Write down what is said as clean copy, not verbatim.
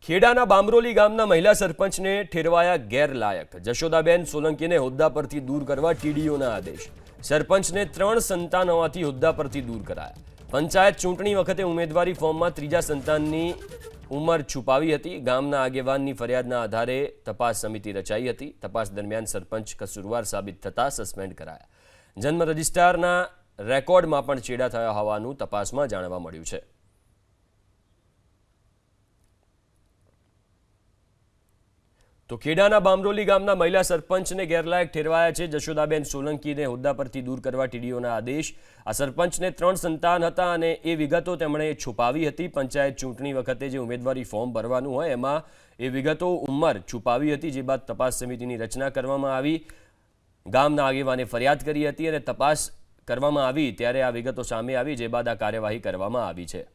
ખેડાના બામરોલી ગામના મહિલા સરપંચને ઠેરવાયા ગેરલાયક। જશોદાબેન સોલંકીને હોદ્દા પરથી દૂર કરવા ટીડીઓના આદેશ। સરપંચને 3 સંતાન હોવાથી હોદ્દા પરથી દૂર કરાયા। પંચાયત ચૂંટણી વખતે ઉમેદવારી ફોર્મમાં ત્રીજા સંતાનની ઉંમર છુપાવી હતી। ગામના આગેવાનની ફરિયાદના આધારે તપાસ સમિતિ રચાઈ હતી। તપાસ દરમિયાન સરપંચ કસૂરવાર સાબિત થતા સસ્પેન્ડ કરાયા। જન્મ રજિસ્ટરના રેકોર્ડમાં પણ ચેડા થયા હોવાનું તપાસમાં જાણવા મળ્યું છે। તો ખેડાના બામરોલી ગામના મહિલા સરપંચને ગેરલાયક ઠેરવાયા છે। જશોદાબેન સોલંકીને હોદ્દા પરથી દૂર કરવા ટીડીઓના આદેશ। આ સરપંચને 3 સંતાન હતા અને એ વિગતો તેમણે છુપાવી હતી। પંચાયત ચૂંટણી વખતે જે ઉમેદવારી ફોર્મ ભરવાનું હોય એમાં એ વિગતો ઉંમર છુપાવી હતી, જે બાદ તપાસ સમિતિની રચના કરવામાં આવી। ગામના આગેવાને ફરિયાદ કરી હતી અને તપાસ કરવામાં આવી ત્યારે આ વિગતો સામે આવી, જે બાદ આ કાર્યવાહી કરવામાં આવી છે।